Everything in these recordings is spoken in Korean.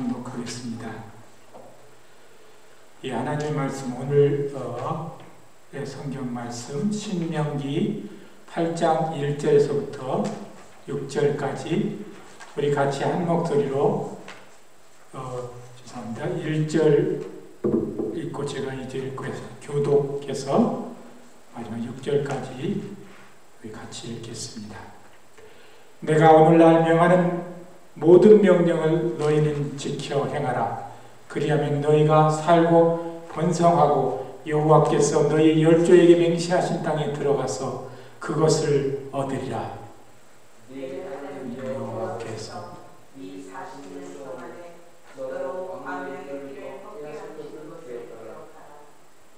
낭독하겠습니다. 이 하나님의 말씀 오늘 성경 말씀 신명기 8장 1절에서부터 6절까지 우리 같이 한 목소리로 죄송합니다. 1절 읽고 제가 2절 읽고 해서 교독해서 마지막 6절까지 우리 같이 읽겠습니다. 내가 오늘날 명하는 모든 명령을 너희는 지켜 행하라. 그리하면 너희가 살고 번성하고 여호와께서 너희 열조에게 맹세하신 땅에 들어가서 그것을 얻으리라. 여호와께서 이 40년 동안에 너로 암양의 길을 걷게 하시는 것을 기억하라.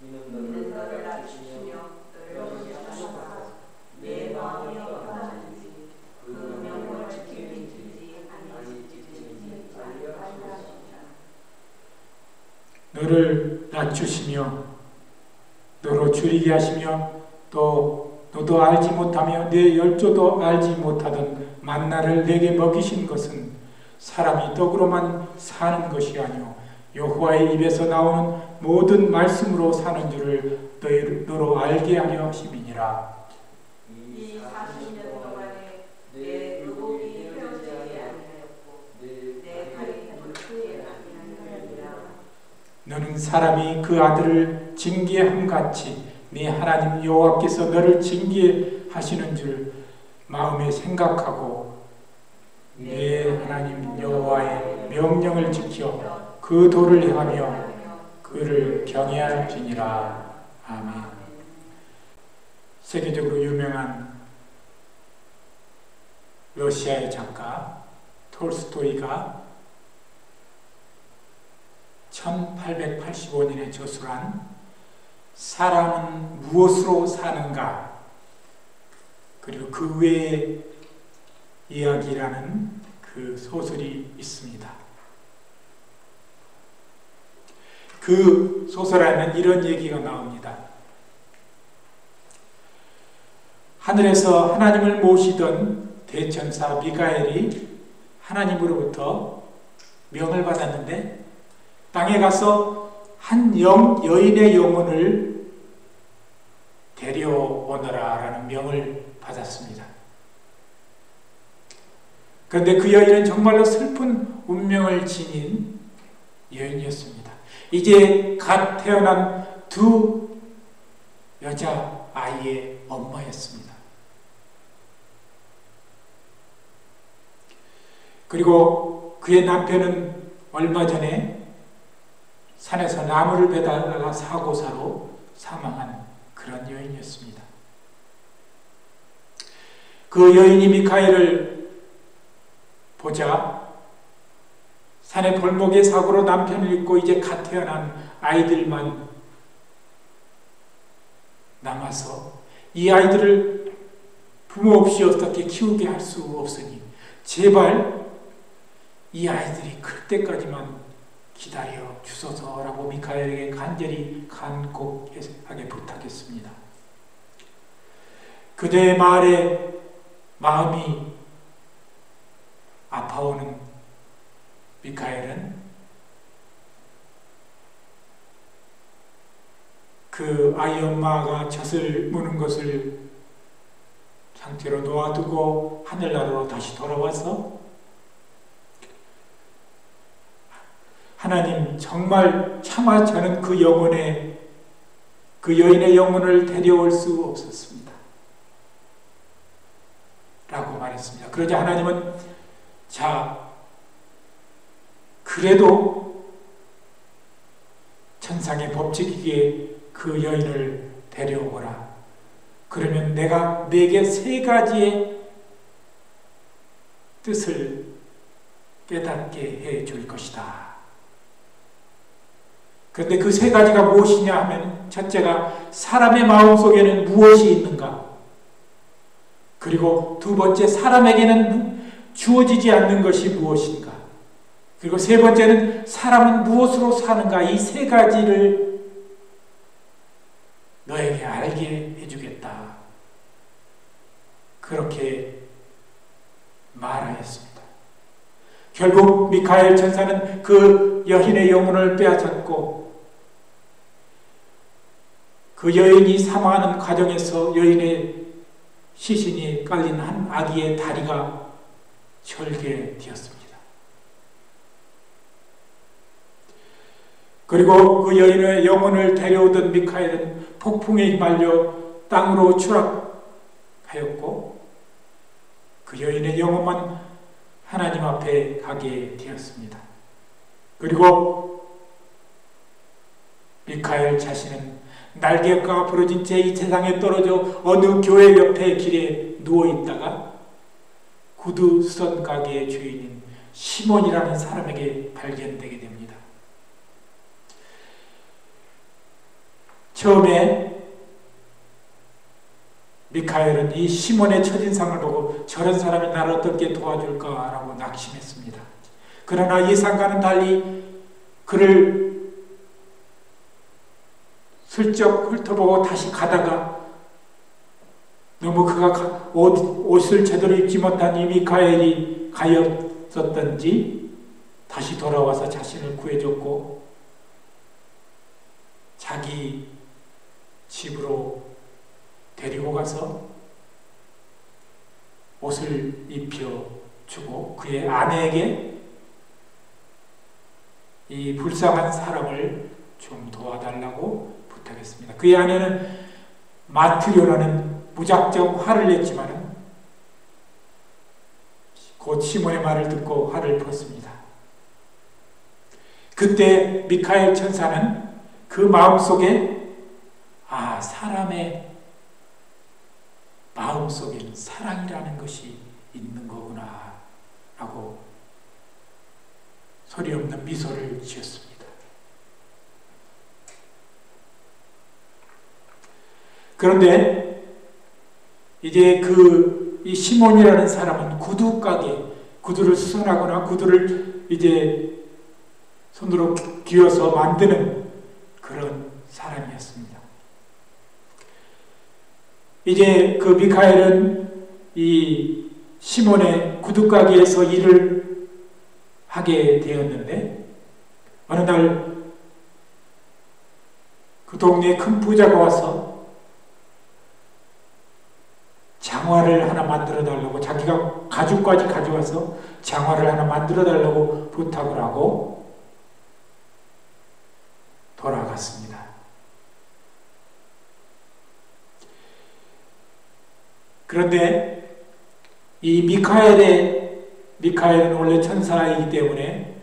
이는 너를 낮추시며 너를 높이시사 내 마음이 어떠하든지 그 명령을 지키는지 아니 지키는지 알려하시리라. 너를 낮추시며 너로 줄이게 하시며 또 너도 알지 못하며 내 열조도 알지 못하던 만나를 내게 먹이신 것은 사람이 떡으로만 사는 것이 아니오 여호와의 입에서 나오는 모든 말씀으로 사는 줄을 너로 알게 하려 하심이니라. 이 40년 동안에 내 의복이 펴지지 아니하였고 내 팔이 굵게 아니하였느니라. 너는 사람이 그 아들을 징계함 같이 네 하나님 여호와께서 너를 징계하시는 줄 마음에 생각하고 네 하나님 여호와의 명령을 지켜 그 도를 행하며 그를 경외할지니라. 아멘. 세계적으로 유명한 러시아의 작가 톨스토이가 1885년에 저술한 사람은 무엇으로 사는가 그리고 그 외의 이야기라는 그 소설이 있습니다. 그 소설 안에는 이런 얘기가 나옵니다. 하늘에서 하나님을 모시던 대천사 미가엘이 하나님으로부터 명을 받았는데 땅에 가서 한 여인의 영혼을 데려오너라 라는 명을 받았습니다. 그런데 그 여인은 정말로 슬픈 운명을 지닌 여인이었습니다. 이제 갓 태어난 두 여자 아이의 엄마였습니다. 그리고 그의 남편은 얼마 전에 산에서 나무를 베다가 사고사로 사망한 그런 여인이었습니다. 그 여인이 미카엘을 보자 산의 골목의 사고로 남편을 잃고 이제 갓 태어난 아이들만 남아서 이 아이들을 부모 없이 어떻게 키우게 할 수 없으니 제발 이 아이들이 클 때까지만 기다려 주소서라고 미카엘에게 간절히 간곡하게 부탁했습니다. 그대의 말에 마음이 아파오는 미카엘은 그 아이 엄마가 젖을 무는 것을 상태로 놓아두고 하늘나라로 다시 돌아와서 하나님 정말 차마 저는 그 여인의 영혼을 데려올 수 없었습니다. 라고 말했습니다. 그러자 하나님은 자 그래도 천상의 법칙이기에 그 여인을 데려오거라. 그러면 내가 네게 세 가지의 뜻을 깨닫게 해 줄 것이다. 그런데 그 세 가지가 무엇이냐 하면 첫째가 사람의 마음속에는 무엇이 있는가? 그리고 두 번째 사람에게는 주어지지 않는 것이 무엇인가? 그리고 세 번째는 사람은 무엇으로 사는가? 이 세 가지를 너에게 알게 해주겠다. 그렇게 말하였습니다. 결국 미카엘 천사는 그 여인의 영혼을 빼앗았고 그 여인이 사망하는 과정에서 여인의 시신이 깔린 한 아기의 다리가 절개되었습니다. 그리고 그 여인의 영혼을 데려오던 미카엘은 폭풍에 휘말려 땅으로 추락하였고 그 여인의 영혼만 하나님 앞에 가게 되었습니다. 그리고 미카엘 자신은 날개가 부러진 채 이 세상에 떨어져 어느 교회 옆에 길에 누워있다가 구두 수선 가게의 주인인 시몬이라는 사람에게 발견되게 됩니다. 처음에 미카엘은 이 시몬의 첫인상을 보고 저런 사람이 나를 어떻게 도와줄까라고 낙심했습니다. 그러나 예상과는 달리 그를 슬쩍 훑어보고 다시 가다가 너무 그가 옷을 제대로 입지 못한 이 미카엘이 가엾었던지 다시 돌아와서 자신을 구해줬고 자기 집으로 데리고 가서 옷을 입혀주고 그의 아내에게 이 불쌍한 사람을 좀 도와달라고 부탁했습니다. 그의 아내는 마트료나는 무작정 화를 냈지만 곧 시몬의 말을 듣고 화를 풀었습니다. 그때 미카엘 천사는 그 마음속에 사람의 마음속에는 사랑이라는 것이 있는 거구나 라고 소리 없는 미소를 지었습니다. 그런데 이제 이 시몬이라는 사람은 구두 가게, 구두를 수선하거나 구두를 이제 손으로 귀어서 만드는 그런 사람이었습니다. 이제 그 미카엘은 이 시몬의 구두 가게에서 일을 하게 되었는데 어느 날 그 동네에 큰 부자가 와서 장화를 하나 만들어 달라고 자기가 가죽까지 가져와서 장화를 하나 만들어 달라고 부탁을 하고 돌아갔습니다. 그런데 이 미카엘은 원래 천사이기 때문에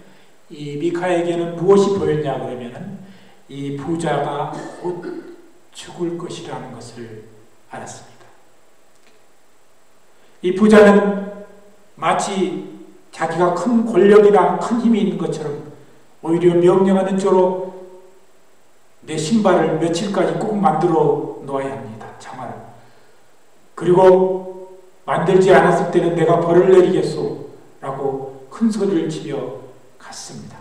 이 미카엘에게는 무엇이 보였냐 그러면은 이 부자가 곧 죽을 것이라는 것을 알았습니다. 이 부자는 마치 자기가 큰 권력이나 큰 힘이 있는 것처럼 오히려 명령하는 쪽으로 내 신발을 며칠까지 꼭 만들어 놓아야 합니다. 장화를. 그리고 만들지 않았을 때는 내가 벌을 내리겠소 라고 큰 소리를 치며 갔습니다.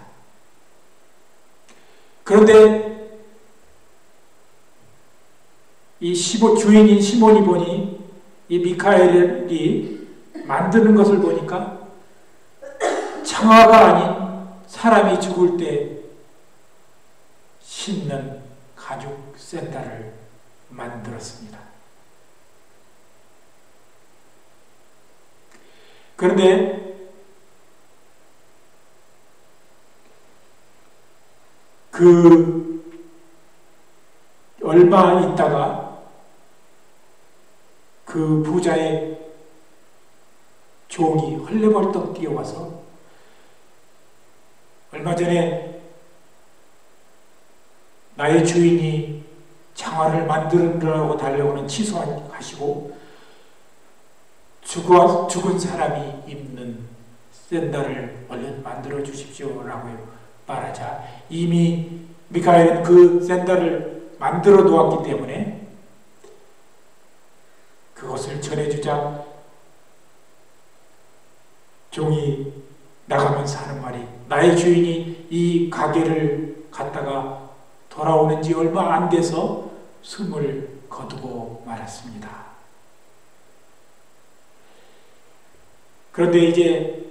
그런데 이 주인인 시몬이 보니 이 미카엘이 만드는 것을 보니까 장화가 아닌 사람이 죽을 때 신는 가죽 샌들을 만들었습니다. 그런데 얼마 있다가 그 부자의 종이 헐레벌떡 뛰어와서 얼마 전에 나의 주인이 장화를 만들으라고 달려오는 취소하시고 죽은 사람이 입는 샌들을 얼른 만들어 주십시오 라고 말하자 이미 미카엘은 그 샌들을 만들어 놓았기 때문에 그것을 전해주자 종이 나가면서 하는 말이 나의 주인이 이 가게를 갔다가 돌아오는 지 얼마 안 돼서 숨을 거두고 말았습니다. 그런데 이제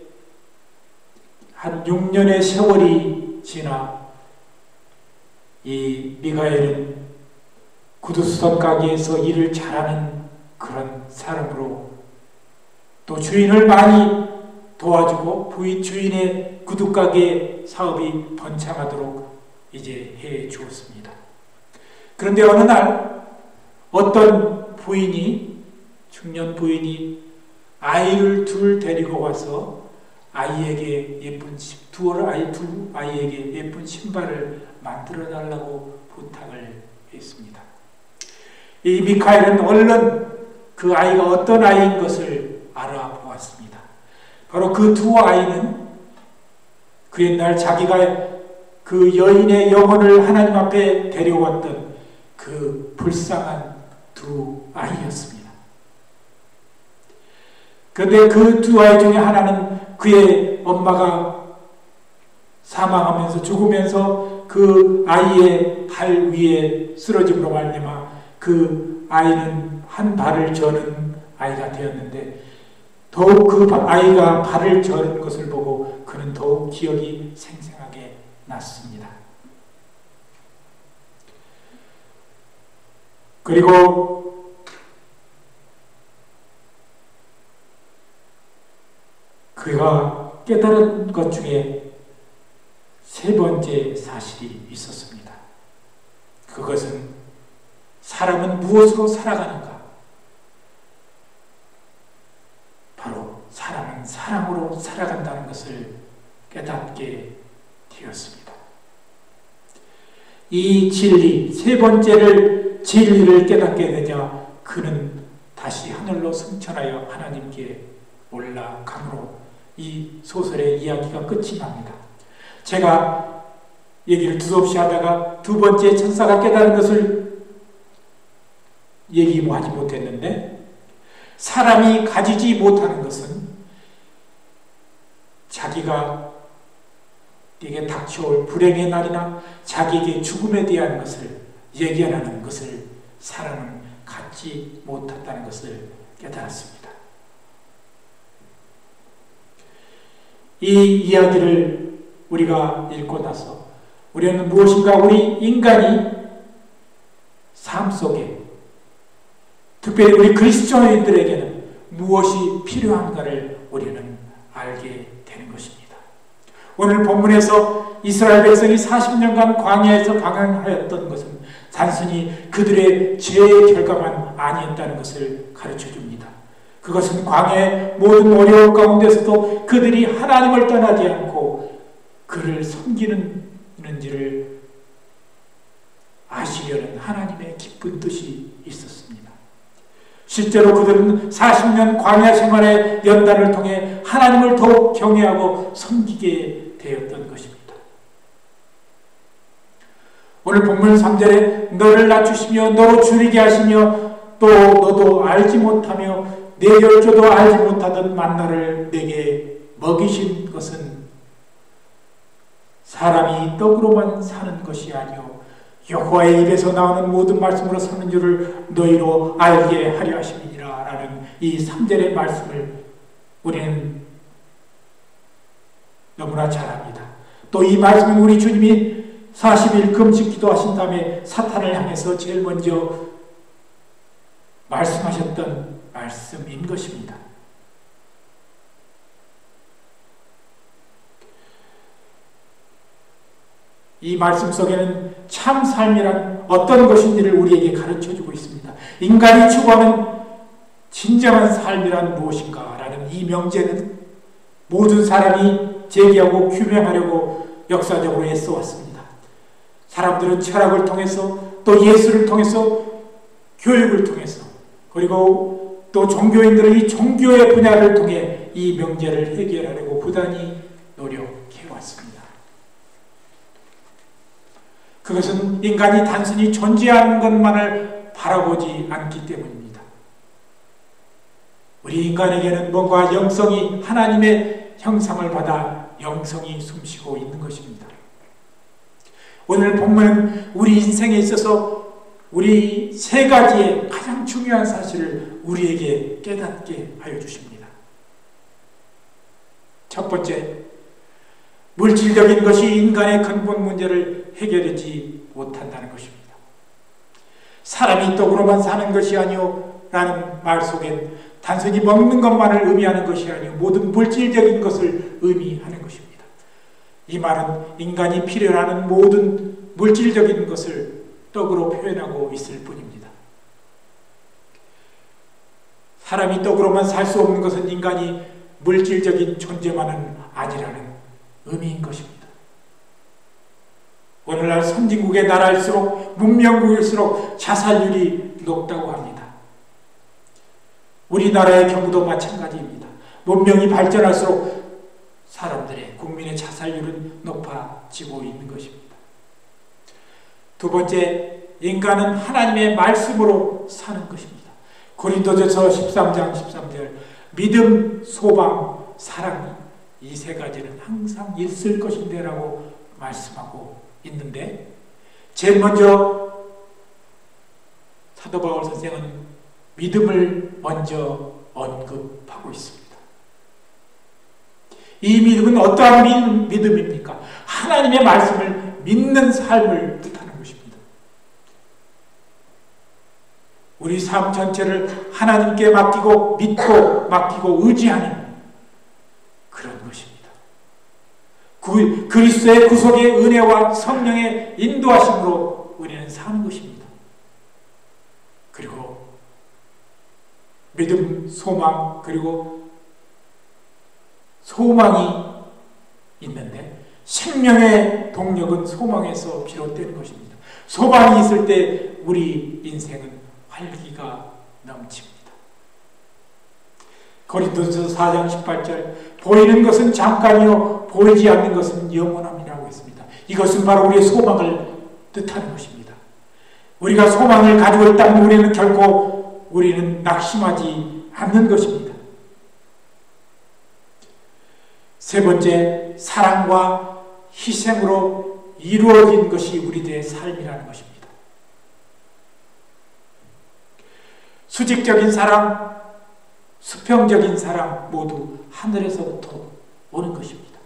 한 6년의 세월이 지나 이 미가엘은 구두수선 가게에서 일을 잘하는 그런 사람으로 또 주인을 많이 도와주고 주인의 구두가게 사업이 번창하도록 이제 해 주었습니다. 그런데 어느 날 어떤 부인이, 중년 부인이 아이를 둘 데리고 와서 아이에게 두 아이에게 예쁜 신발을 만들어 달라고 부탁을 했습니다. 이 미카엘은 얼른 그 아이가 어떤 아이인 것을 알아보았습니다. 바로 그 두 아이는 그 옛날 자기가 그 여인의 영혼을 하나님 앞에 데려왔던 그 불쌍한 두 아이였습니다. 그런데 그 두 아이 중에 하나는 그의 엄마가 사망하면서 죽으면서 그 아이의 발 위에 쓰러짐으로 말미암아 그 아이는 한 발을 저는 아이가 되었는데 더욱 그 아이가 발을 저는 것을 보고 그는 더욱 기억이 생생하게 났습니다. 그리고 그가 깨달은 것 중에 세 번째 사실이 있었습니다. 그것은 사람은 무엇으로 살아가는가? 바로 사람은 사랑으로 살아간다는 것을 깨닫게 되었습니다. 이 진리, 세 번째를 진리를 깨닫게 되자 그는 다시 하늘로 승천하여 하나님께 올라가므로 이 소설의 이야기가 끝이 납니다. 제가 얘기를 두서없이 하다가 두 번째 천사가 깨달은 것을 얘기하지 못했는데, 사람이 가지지 못하는 것은 자기가 에게 닥쳐올 불행의 날이나 자기에게 죽음에 대한 것을 얘기하는 것을 사람은 갖지 못한다는 것을 깨달았습니다. 이 이야기를 우리가 읽고 나서 우리는 무엇인가 우리 인간이 삶 속에 특별히 우리 그리스도인들에게는 무엇이 필요한가를 우리는 알게 되는 것입니다. 오늘 본문에서 이스라엘 백성이 40년간 광야에서 방황하였던 것은 단순히 그들의 죄의 결과만 아니었다는 것을 가르쳐줍니다. 그것은 광야의 모든 어려움 가운데서도 그들이 하나님을 떠나지 않고 그를 섬기는지를 아시려는 하나님의 깊은 뜻이 있었습니다. 실제로 그들은 40년 광야 생활의 연단을 통해 하나님을 더욱 경외하고 섬기게 되었던 것입니다. 오늘 본문 3절에 너를 낮추시며 너로 줄이게 하시며 또 너도 알지 못하며 내 열조도 알지 못하던 만나를 내게 먹이신 것은 사람이 떡으로만 사는 것이 아니요 여호와의 입에서 나오는 모든 말씀으로 사는 줄을 너희로 알게 하려 하심이니라 라는 이 3절의 말씀을 우리는 너무나 잘 압니다. 또 이 말씀은 우리 주님이 40일 금식 기도하신 다음에 사탄을 향해서 제일 먼저 말씀하셨던 말씀인 것입니다. 이 말씀 속에는 참 삶이란 어떤 것인지를 우리에게 가르쳐주고 있습니다. 인간이 추구하는 진정한 삶이란 무엇인가 라는 이 명제는 모든 사람이 제기하고 규명하려고 역사적으로 애써왔습니다. 사람들은 철학을 통해서 또 예술을 통해서 교육을 통해서 그리고 또 종교인들은 이 종교의 분야를 통해 이 명제를 해결하려고 부단히 노력해왔습니다. 그것은 인간이 단순히 존재하는 것만을 바라보지 않기 때문입니다. 우리 인간에게는 뭔가 영성이 하나님의 형상을 받아 영성이 숨쉬고 있는 것입니다. 오늘 본문은 우리 인생에 있어서 우리 세 가지의 가장 중요한 사실을 우리에게 깨닫게 하여 주십니다. 첫 번째, 물질적인 것이 인간의 근본 문제를 해결하지 못한다는 것입니다. 사람이 떡으로만 사는 것이 아니오 라는 말 속엔 단순히 먹는 것만을 의미하는 것이 아니오 모든 물질적인 것을 의미하는 것입니다. 이 말은 인간이 필요로 하는 모든 물질적인 것을 떡으로 표현하고 있을 뿐입니다. 사람이 떡으로만 살 수 없는 것은 인간이 물질적인 존재만은 아니라는 의미인 것입니다. 오늘날 선진국의 나라일수록 문명국일수록 자살률이 높다고 합니다. 우리나라의 경우도 마찬가지입니다. 문명이 발전할수록 사람들의 국민의 자살률은 높아지고 있는 것입니다. 두 번째, 인간은 하나님의 말씀으로 사는 것입니다. 고린도전서 13장 13절 믿음, 소망, 사랑 이 세 가지는 항상 있을 것인데 라고 말씀하고 있는데 제일 먼저 사도 바울 선생은 믿음을 먼저 언급하고 있습니다. 이 믿음은 어떠한 믿음입니까? 하나님의 말씀을 믿는 삶을 뜻하는 것입니다. 우리 삶 전체를 하나님께 맡기고 믿고 맡기고 의지하는 그런 것입니다. 그리스도의 구속의 은혜와 성령의 인도하심으로 우리는 사는 것입니다. 그리고 믿음, 소망, 그리고 소망이 있는데 생명의 동력은 소망에서 비롯되는 것입니다. 소망이 있을 때 우리 인생은 활기가 넘칩니다. 고린도전서 4장 18절 보이는 것은 잠깐이요 보이지 않는 것은 영원함이라고 했습니다. 이것은 바로 우리의 소망을 뜻하는 것입니다. 우리가 소망을 가지고 있다면 우리는 낙심하지 않는 것입니다. 세 번째, 사랑과 희생으로 이루어진 것이 우리들의 삶이라는 것입니다. 수직적인 사랑, 수평적인 사랑 모두 하늘에서부터 오는 것입니다.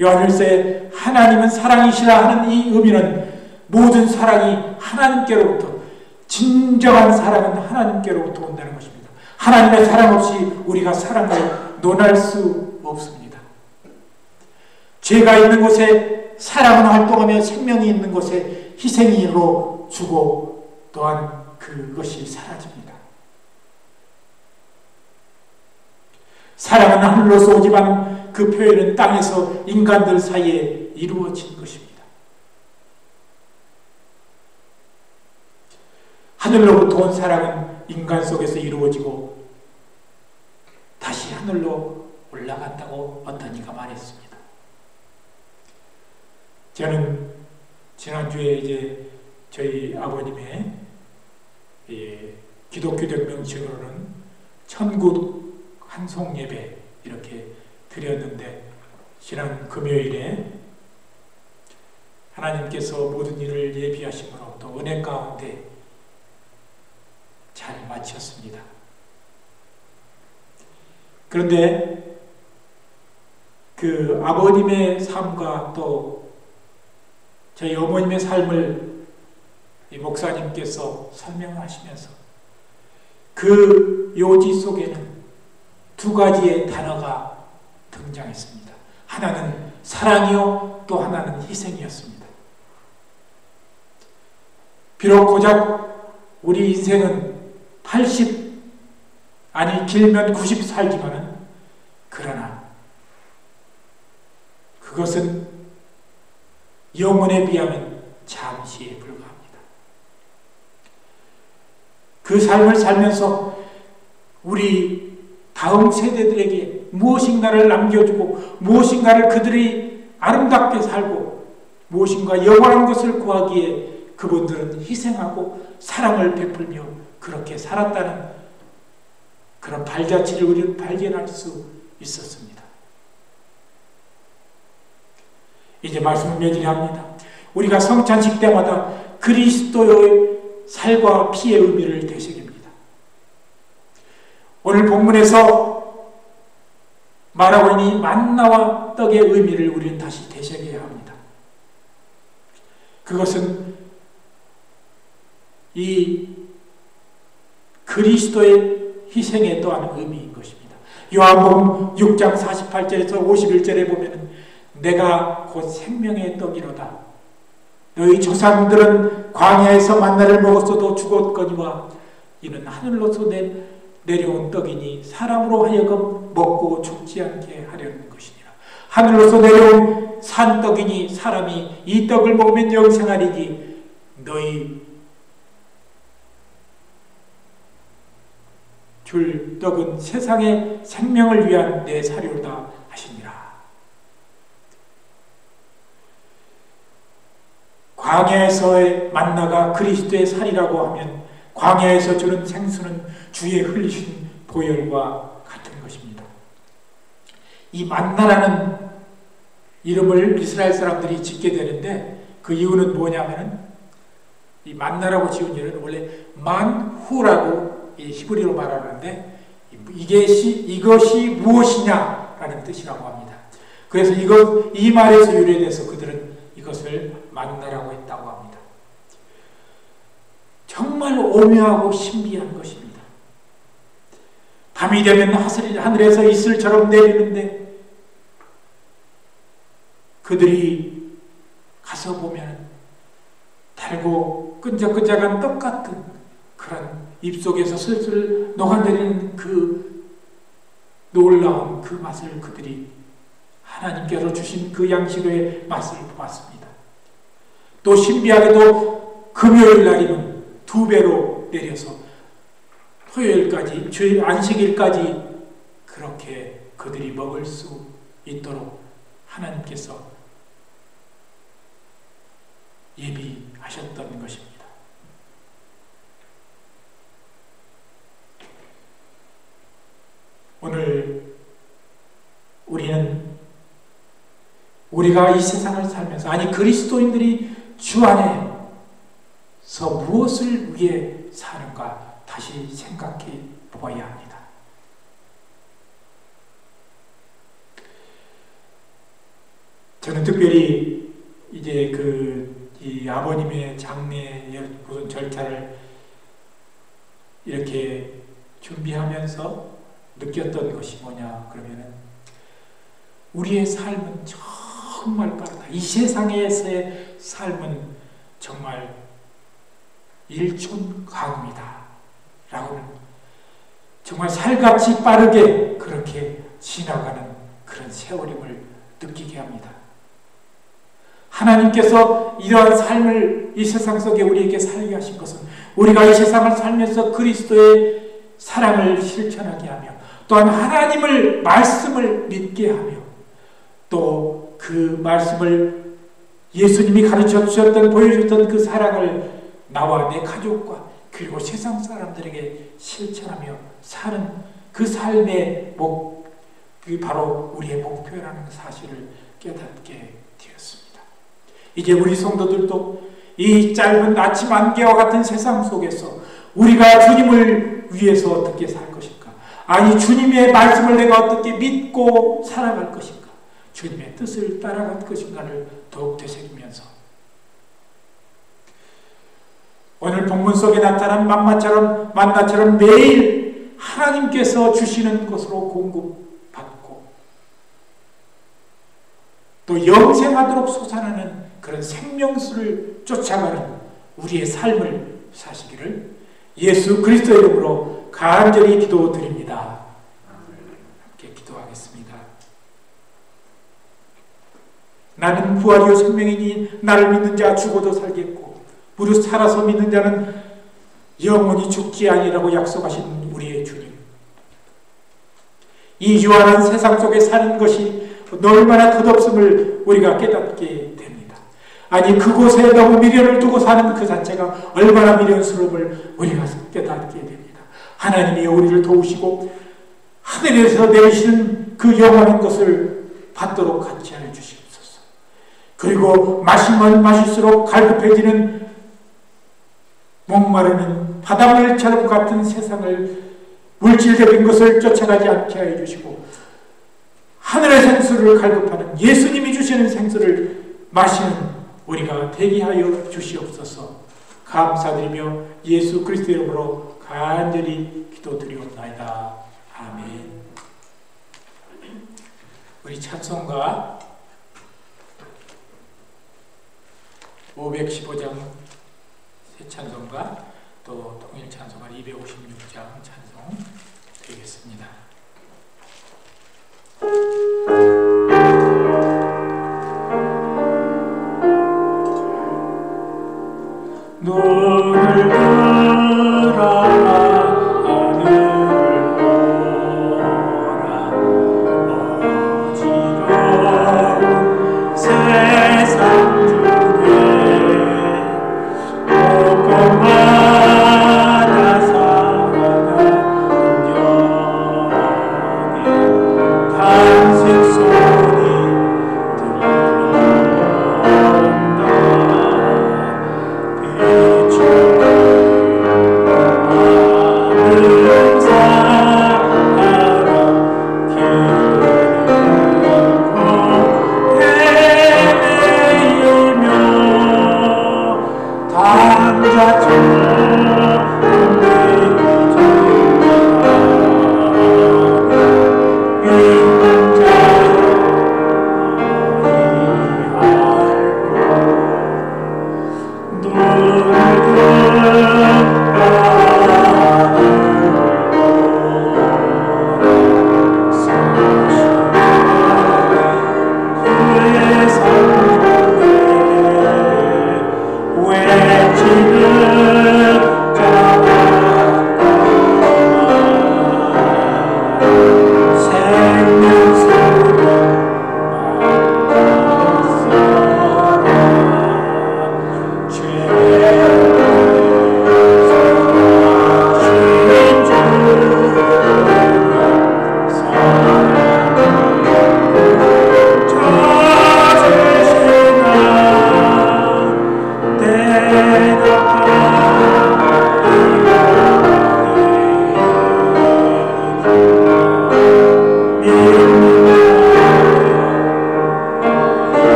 요한일서에 하나님은 사랑이시라 하는 이 의미는 모든 사랑이 하나님께로부터, 진정한 사랑은 하나님께로부터 온다는 것입니다. 하나님의 사랑 없이 우리가 사랑을 논할 수 없습니다. 죄가 있는 곳에 사랑은 활동하며 생명이 있는 곳에 희생이 이루어지고 또한 그것이 사라집니다. 사랑은 하늘로서 오지만 그 표현은 땅에서 인간들 사이에 이루어진 것입니다. 하늘로부터 온 사랑은 인간 속에서 이루어지고 다시 하늘로 올라간다고 어떤 이가 말했습니다. 저는 지난주에 이제 저희 아버님의 기독교적 명칭으로는 천국 한송 예배 이렇게 드렸는데 지난 금요일에 하나님께서 모든 일을 예비하심으로 또 은혜 가운데 잘 마쳤습니다. 그런데 그 아버님의 삶과 또 저희 어머님의 삶을 이 목사님께서 설명하시면서 그 요지 속에는 두 가지의 단어가 등장했습니다. 하나는 사랑이요, 또 하나는 희생이었습니다. 비록 고작 우리 인생은 80, 아니 길면 90 살지만은 그러나 그것은 영혼에 비하면 잠시에 불과합니다. 그 삶을 살면서 우리 다음 세대들에게 무엇인가를 남겨주고 무엇인가를 그들이 아름답게 살고 무엇인가 영원한 것을 구하기에 그분들은 희생하고 사랑을 베풀며 그렇게 살았다는 그런 발자취를 우리는 발견할 수 있었습니다. 이제 말씀을 맺으려 합니다. 우리가 성찬식 때마다 그리스도의 살과 피의 의미를 되새깁니다. 오늘 본문에서 말하고 있는 이 만나와 떡의 의미를 우리는 다시 되새겨야 합니다. 그것은 이 그리스도의 희생에 또한 의미인 것입니다. 요한복음 6장 48절에서 51절에 보면 내가 곧 생명의 떡이로다. 너희 조상들은 광야에서 만나를 먹었어도 죽었거니와 이는 하늘로서 내려온 떡이니 사람으로 하여금 먹고 죽지 않게 하려는 것이니라. 하늘로서 내려온 산떡이니 사람이 이 떡을 먹으면 영생하리니 너희 줄 떡은 세상의 생명을 위한 내 사료다 하시니라. 광야에서의 만나가 그리스도의 살이라고 하면 광야에서 주는 생수는 주의 흘리신 보혈과 같은 것입니다. 이 만나라는 이름을 이스라엘 사람들이 짓게 되는데 그 이유는 뭐냐면은 이 만나라고 지은 이름은 원래 만후라고 히브리로 말하는데 이것이 무엇이냐라는 뜻이라고 합니다. 그래서 이 말에서 유래돼서 그들은 이것을 만나라고 했다고 합니다. 정말 오묘하고 신비한 것입니다. 밤이 되면 하늘에서 이슬처럼 내리는데 그들이 가서 보면 달고 끈적끈적한 떡 같은 그런 입속에서 슬슬 녹아내리는 그 놀라운 그 맛을 그들이 하나님께서 주신 그 양식의 맛을 보았습니다. 또 신비하게도 금요일 날이면 2배로 내려서 토요일까지 주일 안식일까지 그렇게 그들이 먹을 수 있도록 하나님께서 예비하셨던 것입니다. 오늘 우리가 이 세상을 살면서 그리스도인들이 주 안에서 무엇을 위해 사는가 다시 생각해 보아야 합니다. 저는 특별히 이제 이 아버님의 장례 무슨 절차를 이렇게 준비하면서 느꼈던 것이 뭐냐 그러면은 우리의 삶은 정말 빠르다. 이 세상에서의 삶은 정말 일촌강음이다 라고는 정말 살같이 빠르게 그렇게 지나가는 그런 세월임을 느끼게 합니다. 하나님께서 이러한 삶을 이 세상 속에 우리에게 살게 하신 것은 우리가 이 세상을 살면서 그리스도의 사랑을 실천하게 하며 또한 하나님을 말씀을 믿게 하며 또 그 말씀을 예수님이 가르쳐 주셨던 보여주셨던 그 사랑을 나와 내 가족과 그리고 세상 사람들에게 실천하며 사는 그 삶의 그게 바로 우리의 목표라는 사실을 깨닫게 되었습니다. 이제 우리 성도들도 이 짧은 아침 안개와 같은 세상 속에서 우리가 주님을 위해서 어떻게 살 것인가? 주님의 말씀을 내가 어떻게 믿고 살아갈 것인가? 주님의 뜻을 따라갈 것인가를 더욱 되새기면서 오늘 본문 속에 나타난 만나처럼 매일 하나님께서 주시는 것으로 공급받고 또 영생하도록 솟아나는 그런 생명수를 쫓아가는 우리의 삶을 사시기를 예수 그리스도 이름으로 간절히 기도드립니다. 함께 기도하겠습니다. 나는 부활이요 생명이니 나를 믿는 자 죽어도 살겠고 무릇 살아서 믿는 자는 영원히 죽지 아니라고 약속하신 우리의 주님. 이 유한한 세상 속에 사는 것이 얼마나 덧없음을 우리가 깨닫게 됩니다. 그곳에 너무 미련을 두고 사는 그 자체가 얼마나 미련스러움을 우리가 깨닫게 됩니다. 하나님이 우리를 도우시고 하늘에서 내리시는 그 영원한 것을 받도록 같이 하여 주시옵소서. 그리고 마시면 마실수록 갈급해지는 목마르는 바닷물처럼 같은 세상을 물질적인 것을 쫓아가지 않게 하여 주시고 하늘의 생수를 갈급하는 예수님이 주시는 생수를 마시는 우리가 되게 하여 주시옵소서. 감사드리며 예수 그리스도 이름으로 간절히 기도드리옵나이다. 아멘. 우리 찬송가 515장 새 찬송가 또 통일 찬송가 256장 찬송 드리겠습니다. 눈을 들어 하늘을 보라 어지러운 세상